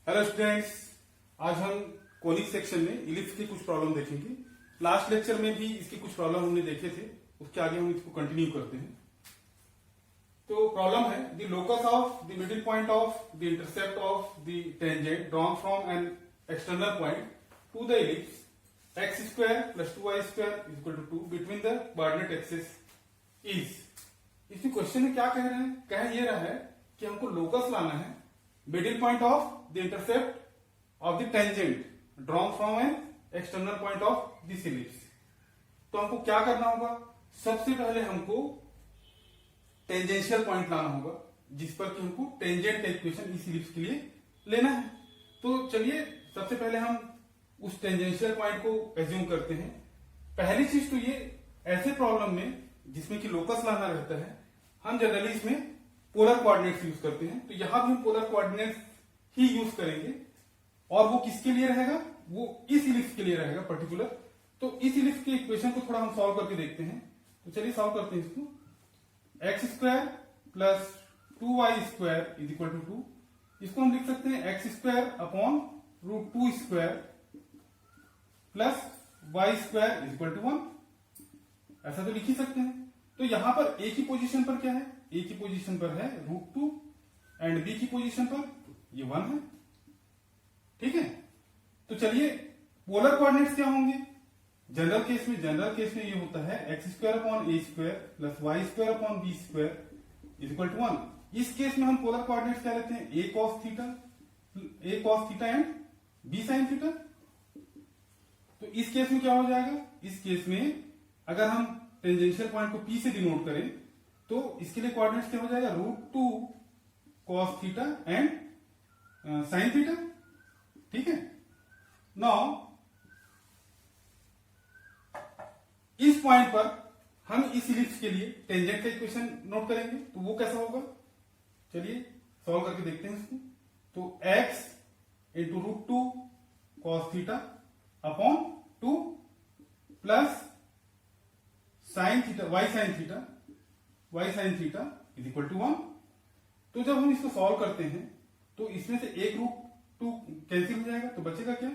Hello students, आज हम conic section में इलिप्स की कुछ प्रॉब्लम देखेंगे। लास्ट लेक्चर में भी इसकी कुछ प्रॉब्लम हमने देखे थे, उसके आगे हम इसको कंटिन्यू करते हैं। तो प्रॉब्लम है the locus of the middle point of the intercept of the tangent drawn from an external point to the ellipse x square plus 2y square equal to 2 between the coordinate axis is. इसमें question में क्या कह रहे हैं? कह ये रहा है कि हमको लोकस लाना है middle point of the intercept of the tangent drawn from an external point of this ellipse. तो हमको क्या करना होगा? सबसे पहले हमको टेंजेंशियल पॉइंट लाना होगा जिस पर कि हमको टेंजेंट का इक्वेशन इस इलिप्स के लिए लेना है। तो चलिए सबसे पहले हम उस टेंजेंशियल पॉइंट को एज्यूम करते हैं। पहली चीज तो ये, ऐसे प्रॉब्लम में जिसमें कि लोकस लाना रहता है, हम जनरली इसमें पोलर कोऑर्डिनेट्स यूज करते हैं। तो यहां भी हम पोलर कोऑर्डिनेट्स ही यूज करेंगे और वो किसके लिए रहेगा? वो इस इलिप्स के लिए रहेगा पर्टिकुलर। तो इस इलिप्स के इक्वेशन को थोड़ा हम सॉल्व करके देखते हैं। तो चलिए सॉल्व करते हैं इसको। X square plus 2y square is equal to 2। इसको हम लिख सकते हैं x square upon root 2 square plus y square is equal to 1। ऐसा तो लिख ही सकते हैं। तो यहां पर ए की पोजीशन पर क्या है? ए की पोजीशन पर है रूट 2 एंड बी की पोजीशन पर ये 1 है। ठीक है, तो चलिए पोलर कोऑर्डिनेट्स क्या होंगे? जनरल केस में ये होता है x square upon a square plus y square upon b square is equal to 1। इस केस में हम पोलर कोऑर्डिनेट्स क्या लेते हैं? A cos theta and b sine theta. तो इस केस में क्या हो जाएगा? इस केस में अगर हम टेंजेंशियल पॉइंट को पी से डिनोट करें तो इसके लिए कोऑर्डिनेट्स क्या हो जाएगा? Root 2 cos theta and sine theta. ठीक है, नाउ इस पॉइंट पर हम इस इलिप्स के लिए टेंजेंट का इक्वेशन नोट करेंगे। तो वो कैसा होगा? चलिए सॉल्व करके देखते हैं इसको। तो x into root 2 cos theta upon 2 plus sine theta y sine theta is equal to 1। तो जब हम इसको सॉल्व करते हैं तो इसमें से एक रूट 2 कैंसिल हो जाएगा, तो बचेगा क्या?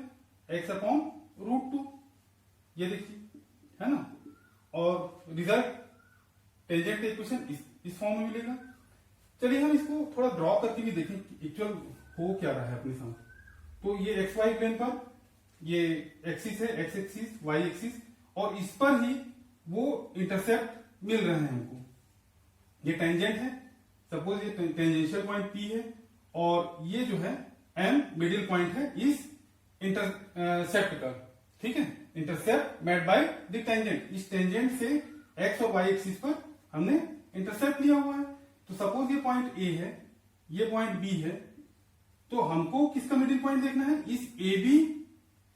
x upon root 2। ये देखिए, है ना। और रिजल्ट टेंजेंट का इक्वेशन इस फॉर्म में मिलेगा। चलिए हम इसको थोड़ा ड्रॉ करके भी देखें एक्चुअल हो क्या रहा है अपने साथ। तो ये एक्स वाई प्लेन पर ये एक्सिस है, एक्स एक्सिस वाई एक्सिस, और इस पर ही वो इंटरसेप्ट मिल रहे हैं हमको। ये टेंजेंट है, सपोज ये टेंजेंशियल पॉइंट P है और ये जो है M मिडिल पॉइंट है इस इंटरसेप्ट का। ठीक है, intercept made by the tangent. इस टेंजेंट से x और y एक्सिस पर हमने इंटरसेप्ट लिया हुआ है। तो सपोज ये पॉइंट A है, ये पॉइंट B है, तो हमको किसका मिडिल पॉइंट देखना है? इस AB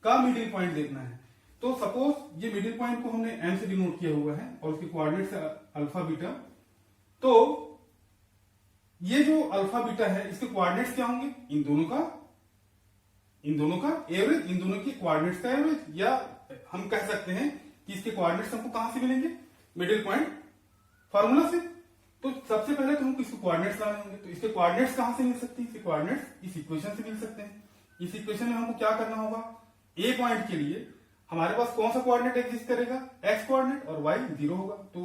का मिडिल पॉइंट देखना है। तो सपोज ये मिडिल पॉइंट को हमने M से डिनोट किया हुआ है और उसके कोऑर्डिनेट्स है अल्फा बीटा। तो ये जो अल्फा बीटा है इसके कोऑर्डिनेट्स क्या होंगे? इन दोनों का एवरेज, इन दोनों के कोऑर्डिनेट्स का एवरेज, या हम कह सकते हैं कि इसके कोऑर्डिनेट्स हमको कहां से मिलेंगे? मिडिल पॉइंट फार्मूला से। तो सबसे पहले तो हमको इसके कोऑर्डिनेट्स लाने होंगे। तो इसके कोऑर्डिनेट्स कहां से मिल सकते हैं? इसके कोऑर्डिनेट्स इस इक्वेशन से मिल सकते हैं। इस इक्वेशन में हमको क्या करना होगा? ए पॉइंट के लिए हमारे पास कौन सा कोऑर्डिनेट एग्जिस्ट करेगा? एक्स कोऑर्डिनेट, और वाई 0 होगा। तो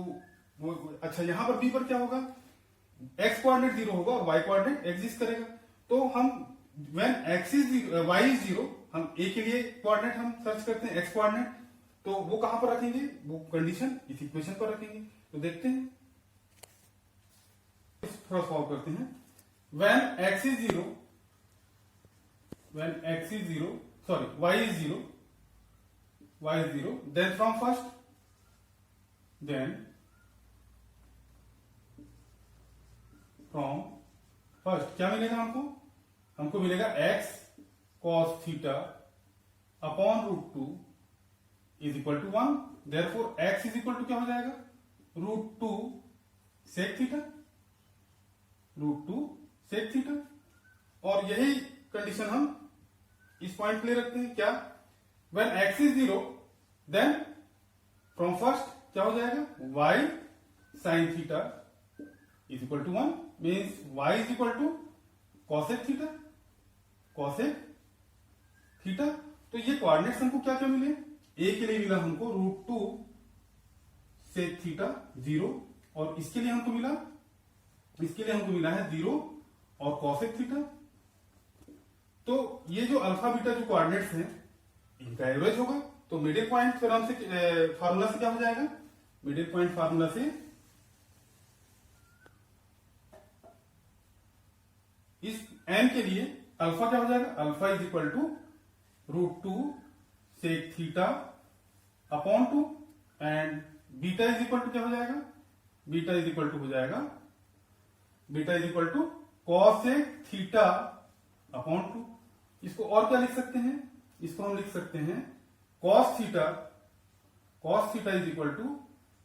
वो अच्छा, यहां पर बी पर क्या होगा? एक्स कोऑर्डिनेट 0 होगा और वाई कोऑर्डिनेट एग्जिस्ट करेगा। तो हम when x is y is 0, हम ए के लिए कोऑर्डिनेट हम सर्च करते हैं एक्स कोऑर्डिनेट। तो वो कहां पर रखेंगे? वो कंडीशन इस इक्वेशन पर रखेंगे। तो देखते हैं, थोड़ा सॉल्व करते हैं। When x is 0, y is 0, then from first, क्या मिलेगा हमको? हमको मिलेगा x cos theta upon root 2 is equal to 1। Therefore x is equal to क्या हो जाएगा? Root 2 sec theta. और यही कंडीशन हम इस पॉइंट के लिए रखते हैं। क्या? When x is 0, then from first क्या हो जाएगा? y sin theta is equal to 1, means y is equal to cosec theta. Cosec theta. तो ये कोऑर्डिनेट्स हमको क्या क्या मिले, ए के लिए मिला हमको √2 सेक थीटा 0, और इसके लिए हमको मिला है 0 और कॉसेक थीटा। तो ये जो अल्फा बीटा जो कोऑर्डिनेट्स हैं इनका एवरेज होगा। तो मिडिल पॉइंट फार्मूला से क्या हो जाएगा, मिडिल पॉइंट फार्मूला से इस एन के लिए अल्फा क्या हो जाएगा, alpha is equal to √2 sec theta upon 2, and beta is equal to क्या हो जाएगा, beta is equal to cosec theta upon 2। इसको और क्या लिख सकते हैं, इसको हम लिख सकते हैं cos theta is equal to,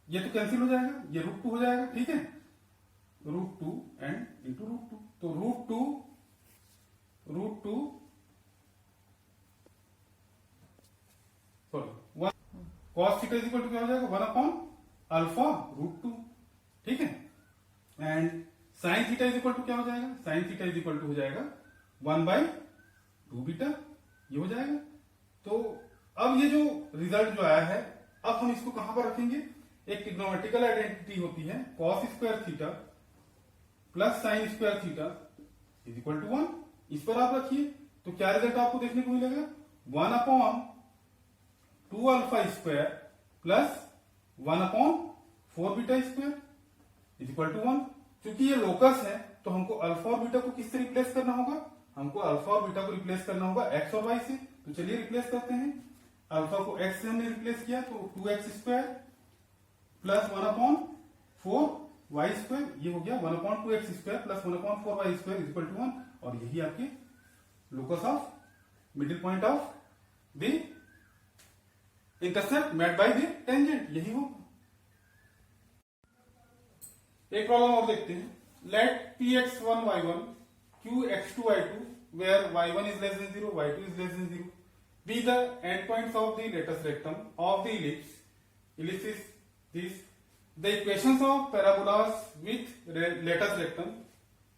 ये तो कैंसिल हो जाएगा, ये √2 हो जाएगा, ठीक है, √2 एंड इंटू √2। तो √2 sorry cos theta is equal to क्या हो जाएगा, 1 अपॉन अल्फा √2, ठीक है, and sine theta is equal to क्या हो जाएगा, sine theta is equal to हो जाएगा 1/2 बीटा, ये हो जाएगा। तो अब ये जो रिजल्ट जो आया है, अब हम इसको कहां पर रखेंगे, एक ट्रिग्नोमेट्रिकल आइडेंटिटी होती है cos square theta plus sine square theta is equal to 1, इस पर आप रखिए। तो क्या रिजल्ट आपको देखने को मिलेगा, 1 upon 2 alpha square plus 1 upon 4 beta square is equal to 1। क्योंकि ये लोकस है तो हमको अल्फा और बीटा को किससे रिप्लेस करना होगा, हमको अल्फा और बीटा को रिप्लेस करना होगा एक्स और वाई से। तो चलिए रिप्लेस करते हैं, अल्फा को एक्स से हमने रिप्लेस किया तो 2x square plus 1 upon 4 y square, ये हो गया 1 upon 2x square plus 1 upon 4 y square is equal to 1, और यही आपके locus of middle point of the intercept made by the tangent, यही होगा। एक प्रॉब्लम और देखते हैं, let px1 y1 qx2 y2 where y1 is less than 0, y2 is less than 0 be the endpoints of the latus rectum of the ellipse. Ellipse is this. The equations of parabolas with latus rectum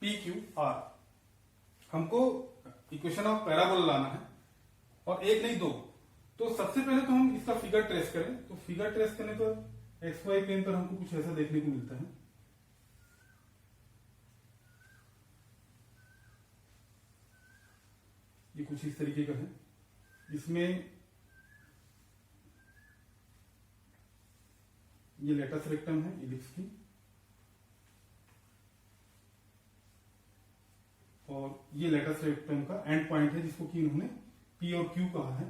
PQ are. हमको equation of parabola लाना है, और एक नहीं दो। तो सबसे पहले तो हम इसका फिगर ट्रेस करें। तो फिगर ट्रेस करने पर एक्स वाई प्लेन पर हमको कुछ ऐसा देखने को मिलता है। ये कुछ इस तरीके का है, इसमें ये लेटस रेक्टम है इलिप्स की, और ये लेटस रेक्टम का एंड पॉइंट है जिसको कि इन्होंने P और Q कहा है,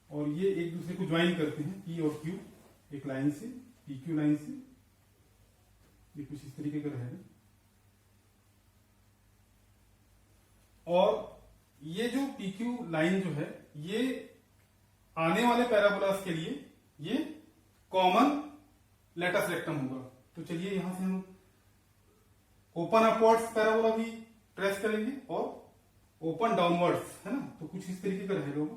और ये एक दूसरे को ज्वाइन करते हैं P और Q एक लाइन से, PQ लाइन से। ये कुछ इस तरीके का रहेगा, और ये जो PQ लाइन जो है ये आने वाले पैराबोलास के लिए ये कॉमन लेटस रेक्टम होगा। तो चलिए यहां से हम ओपन अपवर्ड्स पैराबोला भी ट्रेस करेंगे और ओपन डाउनवर्ड्स, है ना। तो कुछ इस तरीके का रहेगा।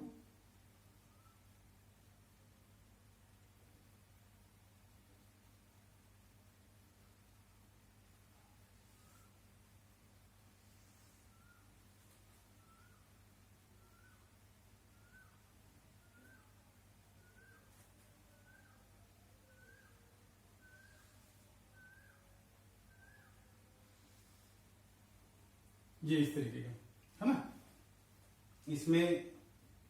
ये इस तरीके का है ना। इसमें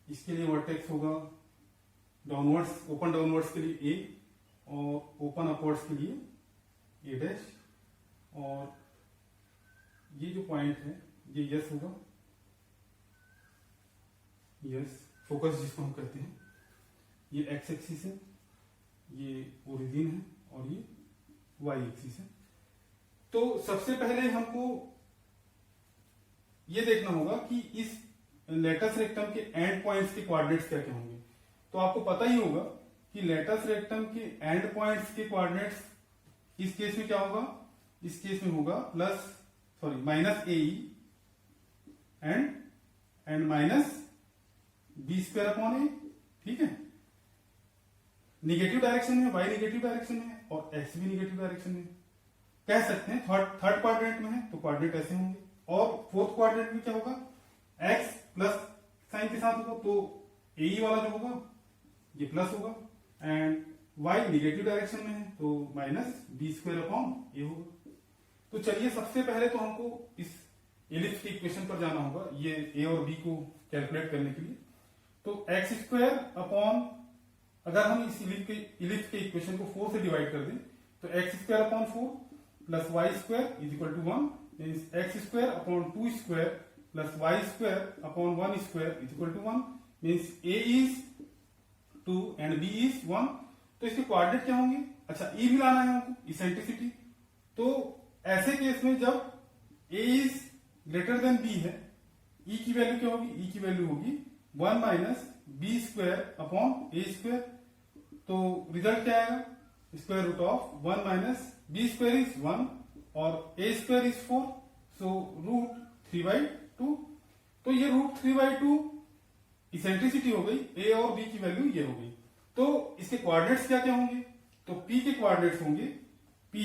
इसके लिए वर्टेक्स होगा डाउनवर्ड्स, ओपन डाउनवर्ड्स के लिए ए, और ओपन अपवर्ड्स के लिए ए डैश, और ये जो पॉइंट है ये यस होगा, यस फोकस जिसको हम कहते हैं। ये एक्स एक्सिस है, ये ओरिजिन है, और ये वाई एक्सिस है। तो सबसे पहले हमको ये देखना होगा कि इस लेटस रेक्टम के एंड पॉइंट्स के कोऑर्डिनेट्स क्या क्या होंगे। तो आपको पता ही होगा कि लेटस रेक्टम के एंड पॉइंट्स के कोऑर्डिनेट्स इस केस में क्या होगा, इस केस में होगा minus a and minus b square upon a, ठीक है। निगेटिव डायरेक्शन में, वाई निगेटिव डायरेक्शन में, और एक्स भी निगेटिव डायरेक्शन में। कह सकते हैं थर्ड क्वाड्रेंट में है तो कोऑर्डिनेट ऐसे होंगे, और फोर्थ क्वाड्रेंट में क्या होगा, एक्स प्लस साइन के साथ होगा, तो ए वाला जो होगा ये प्लस होगा, एंड वाई निगेटिव डायरेक्शन में है तो माइनस बी स्क्वायर अपॉन ए होगा। तो चलिए सबसे पहले तो हमको इस एलिप्स की इक्वेशन पर जाना होगा, ये ए और बी को कैलकुलेट करने के लिए। तो एक्स स्क्वायर अपॉन, अगर हम इस इलिप्स के इक्वेशन को 4 से डिवाइड कर दें तो x square upon 4 plus y square is equal to 1, means x square upon 2 square plus y square upon 1 square is equal to 1, means a is 2 and b is 1। तो इसके coordinate क्या होंगे? अच्छा, ई भी लाना है हमको, इसेंट्रिसिटी। तो ऐसे केस में जब ए इज ग्रेटर देन बी है, ई की वैल्यू क्या होगी? ई की वैल्यू होगी 1 minus b square upon a square. तो रिजल्ट क्या आएगा? Square root of 1 minus b square is 1 और a square is 4, so root 3/2। तो ये रूट 3/2 इसेंट्रिसिटी हो गई, ए और बी की वैल्यू ये हो गई। तो इसके कोऑर्डिनेट्स क्या क्या होंगे? तो पी के कोऑर्डिनेट्स होंगे, पी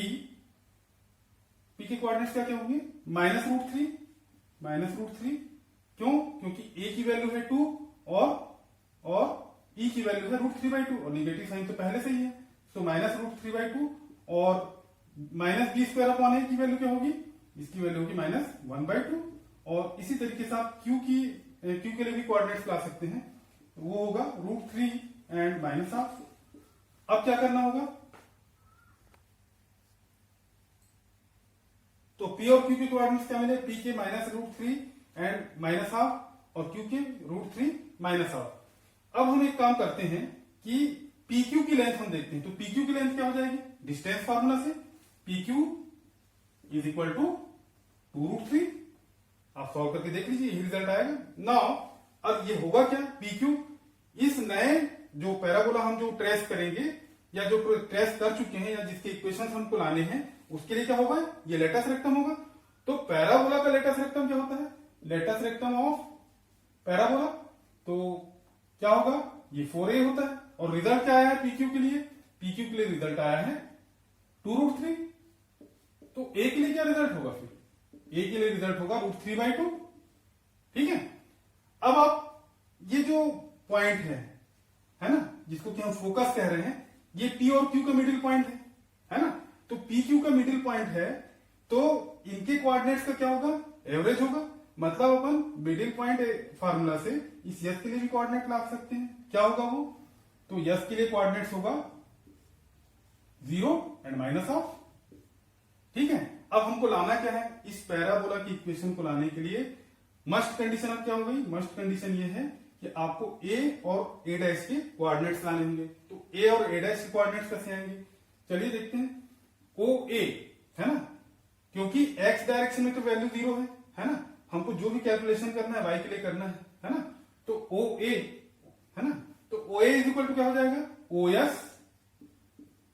के कोऑर्डिनेट्स क्या क्या होंगे? -√3। क्यों? क्योंकि ए की वैल्यू है 2 और ई की वैल्यू है √3/2 और निगेटिव साइन तो पहले से ही है, तो -√3/2 और माइनस बी स्क्वायर अपॉन ए की वैल्यू क्या होगी? इसकी वैल्यू होगी -1/2। और इसी तरीके से आप क्यू के लिए भी कोऑर्डिनेट्स ला सकते हैं, वो होगा √3 एंड -12। अब क्या करना होगा? तो P और Q के कोऑर्डिनेट्स क्या मिले? P के -√3 एंड -12 और Q के √3 -12। अब हम एक काम करते हैं कि PQ की लेंथ हम देखते हैं। तो PQ की लेंथ क्या हो जाएगी? डिस्टेंस फार्मूला से PQ इज इक्वल टू 2√3। आप सॉल्व करके देख लीजिए, यही रिजल्ट आएगा। नाउ अब ये होगा क्या? PQ इस नए जो पैराबोला हम जो ट्रेस करेंगे या जो ट्रेस कर चुके हैं या जिसके इक्वेशन हमको लाने हैं, उसके लिए क्या होगा? ये लेटस रेक्टम होगा। तो पैराबोला का लेटस रेक्टम क्या होता है? Latus rectum of parabola. तो क्या होगा? ये 4a होता है। और रिजल्ट क्या आया है PQ के लिए? PQ के लिए रिजल्ट आया है 2√3। तो a के लिए क्या रिजल्ट होगा? फिर a के लिए रिजल्ट होगा √3/2। ठीक है। अब आप ये जो पॉइंट है ना, जिसको कि हम फोकस कह रहे हैं, ये P और Q का मिडिल पॉइंट है ना। तो PQ का मिडिल पॉइंट है, तो इनके कोऑर्डिनेट्स का क्या होगा? एवरेज होगा। मतलब अपन मिडिल पॉइंट फार्मूला से इस यस के लिए भी कोऑर्डिनेट ला सकते हैं। क्या होगा वो? तो यस के लिए कोऑर्डिनेट्स होगा 0 एंड -12। ठीक है। अब हमको लाना क्या है? इस पैराबोला की इक्वेशन को लाने के लिए मस्ट कंडीशन अब क्या हो गई? मस्ट कंडीशन ये है कि आपको a और a' के कोऑर्डिनेट्स लाने होंगे। तो a और a' के कोऑर्डिनेट्स कैसे आएंगे? चलिए देखते हैं। OA है ना, क्योंकि x डायरेक्शन में तो वैल्यू 0 है ना। हमको जो भी कैलकुलेशन करना है y के लिए करना है ना। तो OA है ना, तो OA इज इक्वल टू क्या हो जाएगा? OS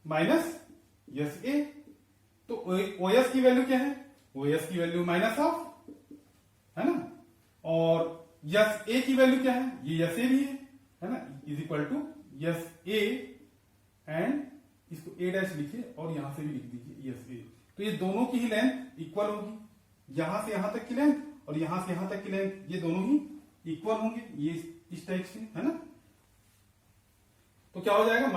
minus SA। तो OS की वैल्यू क्या है? OS की वैल्यू -12 है ना। और यस ए की वैल्यू क्या है? ये यस ए भी है ना, is equal to yes a and इसको a' लिखिए और यहां से भी लिख दीजिए यस ए। तो ये दोनों की ही लेंथ इक्वल होगी। यहां से यहां तक की लेंथ और यहां से यहां तक की लेंथ, ये दोनों ही इक्वल होंगे, ये इस टाइप से है ना। तो क्या हो जाएगा?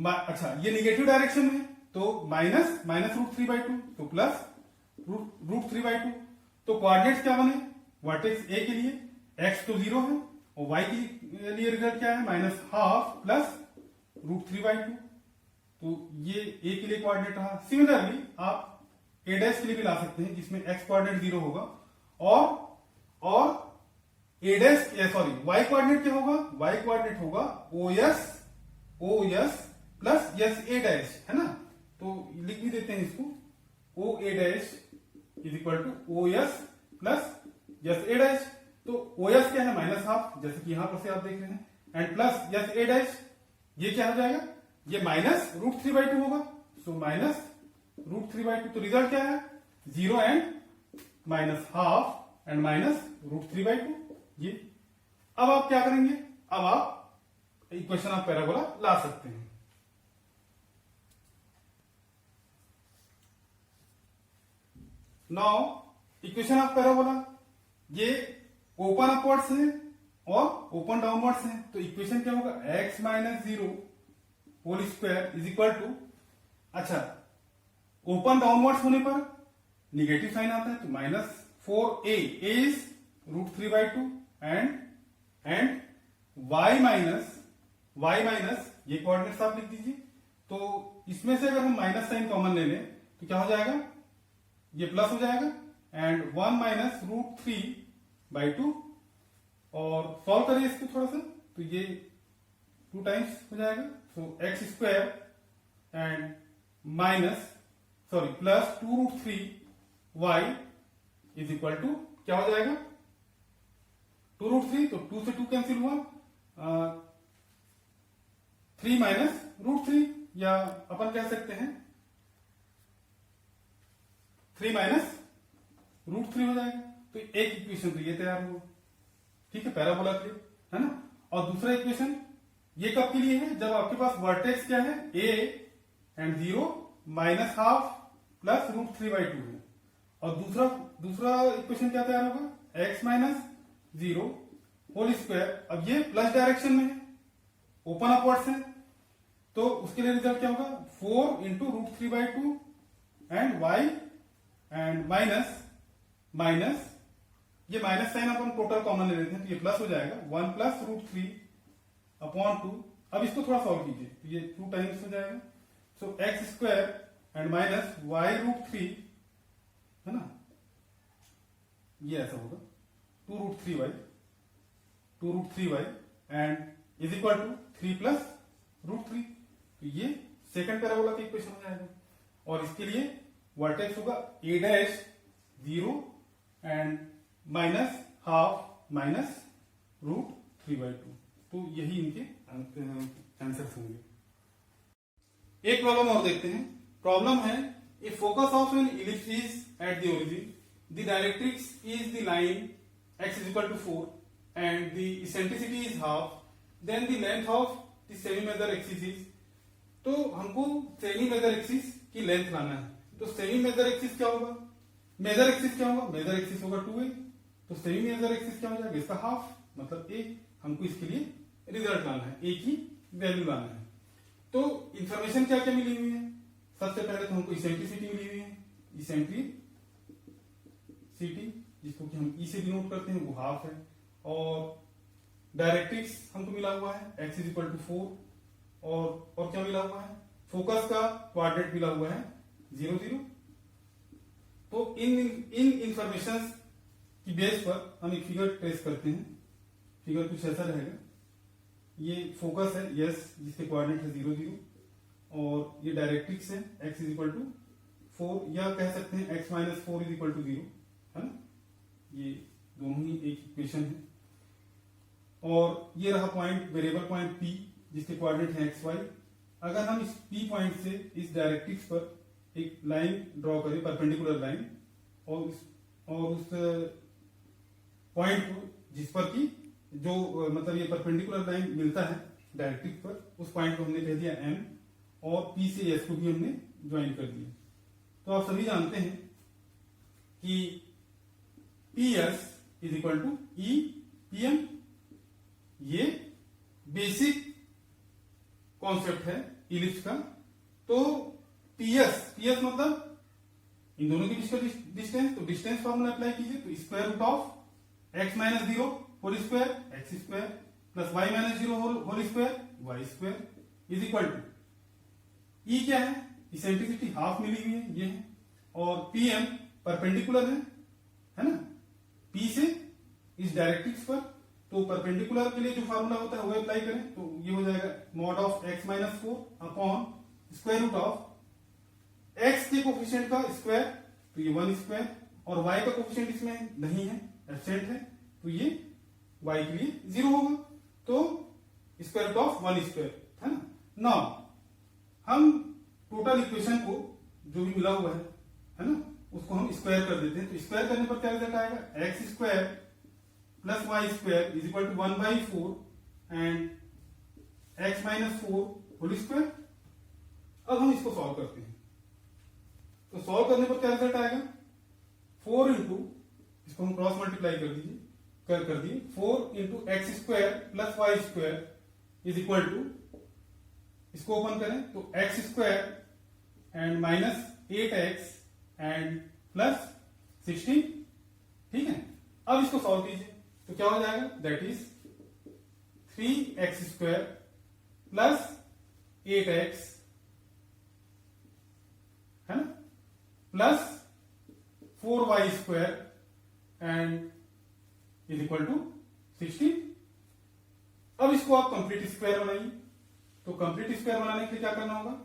अच्छा ये निगेटिव डायरेक्शन में है, तो -√3/2, तो प्लस √3/2। तो कोऑर्डिनेट्स क्या बने? वर्टेक्स ए के लिए x तो 0 है और y के लिए रिजल्ट क्या है? -12 प्लस √3/2। तो ये a के लिए कोऑर्डिनेट रहा। सिमिलरली आप a' के लिए भी ला सकते हैं, जिसमें x कोऑर्डिनेट 0 होगा और y कोऑर्डिनेट क्या होगा? y कोऑर्डिनेट होगा OS प्लस SA' है ना। तो लिख भी देते हैं इसको, OA' is equal to OS plus SA'। तो OS क्या है? -12, जैसे कि यहां पर से आप देख रहे हैं, एंड प्लस SA', ये क्या हो जाएगा? ये -√3/2 होगा। सो -√3/2। तो रिजल्ट क्या है? 0 एंड -12 एंड -√3/2। ये अब आप क्या करेंगे? अब आप इक्वेशन ऑफ पैराबोला ला सकते हैं। नाउ इक्वेशन ऑफ पैराबोला, ये ओपन अपवर्ड्स है और ओपन डाउनवर्ड्स है, तो इक्वेशन क्या होगा, x minus 0 whole square is equal to, अच्छा ओपन डाउनवर्ड्स होने पर निगेटिव साइन आता है तो -4a is √3/2 and y minus ये कोऑर्डिनेट्स आप लिख दीजिए। तो इसमें से अगर हम माइनस साइन कॉमन ले लें तो क्या हो जाएगा, ये प्लस हो जाएगा एंड 1 माइनस √3/2 और सॉल्व करिए इसको थोड़ा सा तो ये 2 टाइम्स हो जाएगा, so x square and plus 2√3y is equal to क्या हो जाएगा 2√3, तो 2 से 2 कैंसिल हुआ, 3 माइनस √3 या अपन कह सकते हैं 3 माइनस √3 हो जाएगा। तो एक इक्वेशन तो ये तैयार हुआ, ठीक है, पैराबोला के लिए, है ना। और दूसरा इक्वेशन ये कब के लिए है, जब आपके पास वर्टेक्स क्या है a एंड 0 -½ प्लस √3/2 है। और दूसरा इक्वेशन क्या तैयार होगा, x माइनस 0 होल स्क्वायर, अब ये प्लस डायरेक्शन में है, ओपन अपवर्ड्स है, तो उसके लिए रिजल्ट क्या होगा 4 into √3/2 and y and minus ये माइनस साइन अपन टोटल कॉमन ले लेते हैं तो ये प्लस हो जाएगा 1 प्लस √3/2। अब इसको थोड़ा सॉल्व कीजिए तो ये 2 टाइम्स हो जाएगा, so x square and minus y√3, है ना, ये ऐसा होगा 2√3y and is equal to 3 plus √3, तो ये सेकंड पैराबोला का इक्वेशन हो जाएगा। और इसके लिए वर्टेक्स होगा a'(0) एंड -½ √3/2, तो यही इनके आंसर्स होंगे। एक प्रॉब्लम और देखते हैं। प्रॉब्लम है, a focus of an ellipse is at the origin, the directrix is the line x is equal to 4 and the eccentricity is half, then the length of the semi major axis is, तो हमको semi major axis की length लाना है, तो semi major axis क्या होगा, major axis क्या होगा, मेजर एक्सिस होगा 2a, तो सेमी मेजर एक्सिस क्या हो जाएगा, इसका हाफ मतलब a। हमको इसके लिए रिजल्ट लाना है, a की वैल्यू लाना है। तो इंफॉर्मेशन क्या क्या मिली हुई है, सबसे पहले तो हमको इसेंट्रिसिटी मिली हुई है, इसेंट्रिसिटी जिसको कि हम ई से डिनोट करते हैं वो हाफ है, और डायरेक्ट्रिक्स हमको मिला हुआ है x इज इक्वल टू 4, और क्या मिला हुआ है, फोकस का क्वाड्रेंट मिला हुआ है 0 0। तो इन इंफॉर्मेशन की बेस पर हम एक फिगर ट्रेस करते हैं। फिगर कुछ ऐसा रहेगा, ये फोकस है यस जिसके क्वाड्रेंट है 0 0, और ये डायरेक्ट्रिक्स है x इज इक्वल टू 4, या कह सकते हैं x minus 4 is equal to 0, है ना, ये दोनों ही एक इक्वेशन है। और ये रहा पॉइंट, वेरिएबल पॉइंट P जिसके कोऑर्डिनेट है xy। अगर हम इस P पॉइंट से इस डायरेक्ट्रिक्स पर एक लाइन ड्रॉ करें, परपेंडिकुलर लाइन, और उस पॉइंट को जिस पर की जो मतलब ये परपेंडिकुलर लाइन मिलता है डायरेक्ट्रिक्स पर, उस पॉइंट को हमने कह दिया M, और P से S को भी हमने ज्वाइन कर दिया। तो आप सभी जानते हैं कि PS is equal to EPM, ये बेसिक कॉन्सेप्ट है इलिप्स का। तो PS मतलब इन दोनों के बीच का डिस्टेंस, तो डिस्टेंस फॉर्मूला अप्लाई कीजिए, तो square root of x minus 0 whole square x square plus y minus 0 whole square y square is equal to E क्या है, इसेंट्रिसिटी हाफ मिली हुई है ये है, और PM परपेंडिकुलर है ना, P से इस डायरेक्ट्रिक्स पर, तो परपेंडिकुलर के लिए जो फार्मूला होता है वो अप्लाई करें, तो ये हो जाएगा mod of x minus 4 upon square root of x के कोफिशिएंट का स्क्वायर, तो ये 1 स्क्वायर, और y का कोफिशिएंट इसमें नहीं है, एब्सेंट है, तो ये y के लिए 0 होगा, तो स्क्वायर रूट ऑफ 1 स्क्वायर, है ना। नाउ हम टोटल इक्वेशन को जो भी मिला हुआ है ना, उसको हम स्क्वायर कर देते हैं, तो स्क्वायर करने पर क्या रिजल्ट आएगा, x square plus y square is equal to 1/4 and x minus 4 whole square. अब हम इसको सॉल्व करते हैं, तो सॉल्व करने पर क्या रिजल्ट आएगा, 4 इंटू, इसको हम क्रॉस मल्टीप्लाई कर दीजिए, कर दिए 4 into x square plus y square is equal to, इसको ओपन करें तो x square and minus 8x and plus 16। ठीक है, अब इसको सॉल्व कीजिए तो क्या हो जाएगा, that is 3x square plus 8x है ना plus 4y square and is equal to 16। अब इसको आप कंप्लीट स्क्वायर बनाइए, तो कंप्लीट स्क्वायर बनाने के लिए क्या करना होगा,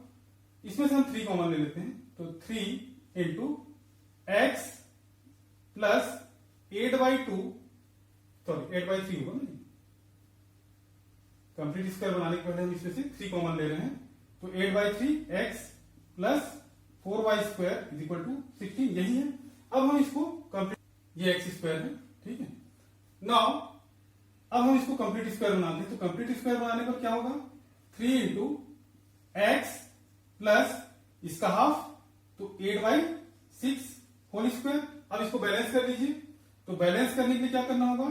इसमें से हम 3 कॉमन ले लेते हैं, तो 3 इंटू एक्स प्लस 8/2 सॉरी 8/3 होगा ना, कंप्लीट स्क्वायर बनाने के पहले हम इसमें से 3 कॉमन ले रहे हैं, तो 8/3 x plus 4y square is equal to 16, यही है। अब हम इसको कंप्लीट, ये एक्स स्क्वायर है, ठीक है। नाउ अब हम इसको कंप्लीट स्क्वायर बनाते हैं, तो कंप्लीट स्क्वायर बनाने पर क्या होगा, 3 इंटू एक्स प्लस इसका हाफ, तो 8/6 होल स्क्वायर। अब इसको बैलेंस कर लीजिए, तो बैलेंस करने के लिए क्या करना होगा,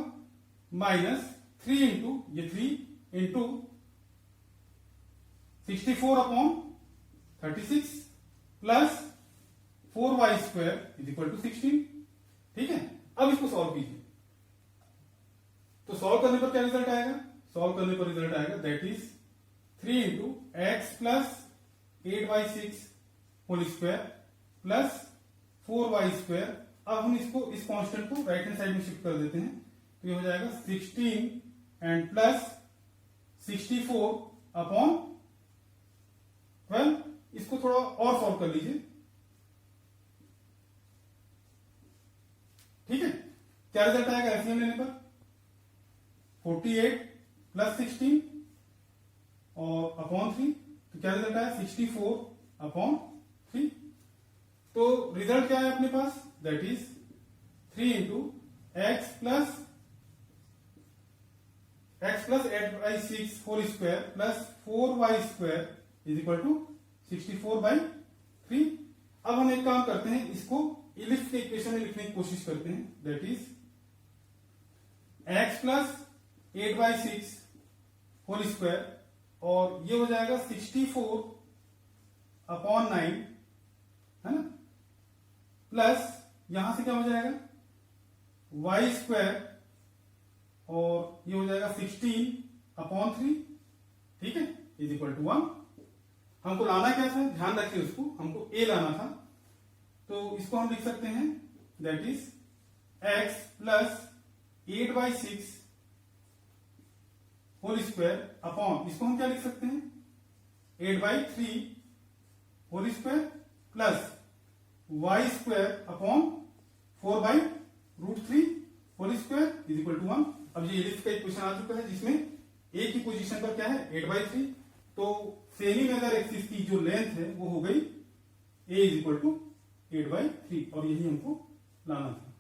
-3 इंटू ये 3 into 64/36 plus 4y square is equal to 16। ठीक है, अब इसको सॉल्व कीजिए, तो सॉल्व करने पर क्या रिजल्ट आएगा, सॉल्व करने पर रिजल्ट आएगा that is 3 into x plus 8/6 whole square plus 4y square. अब हम इसको इस कांस्टेंट को राइट हैंड साइड में शिफ्ट कर देते हैं, तो ये हो जाएगा 16 एंड प्लस 64/12। इसको थोड़ा और सॉल्व कर लीजिए, ठीक है। क्या रिजल्ट आएगा एलसीएम लेने पर, 48 प्लस 16 और अपॉन 3, तो क्या रिजल्ट आया 64/3। तो रिजल्ट क्या है अपने पास, that is 3 into x plus 8/6 whole square plus 4y square is equal to 64/3। अब हम एक काम करते हैं, इसको इलिप्स के इक्वेशन में लिखने की कोशिश करते हैं, that is x plus 8/6 whole square और ये हो जाएगा 64/9 है ना, प्लस यहां से क्या हो जाएगा y स्क्वायर और ये हो जाएगा 16/3, ठीक है, इज इक्वल टू 1। हमको लाना क्या था, ध्यान रखिए उसको, हमको a लाना था, तो इसको हम लिख सकते हैं that is x plus 8/6 whole square upon, इसको हम क्या लिख सकते हैं 8/3 whole square plus y square upon 4/√3 whole square is equal to 1। अब ये इलिप्स का इक्वेशन आ चुका है जिसमें a की पोजीशन पर क्या है 8/3, तो सेमी मेजर एक्सिस की जो लेंथ है वो हो गई a इज इक्वल टू 8/3 और यही हमको लाना था।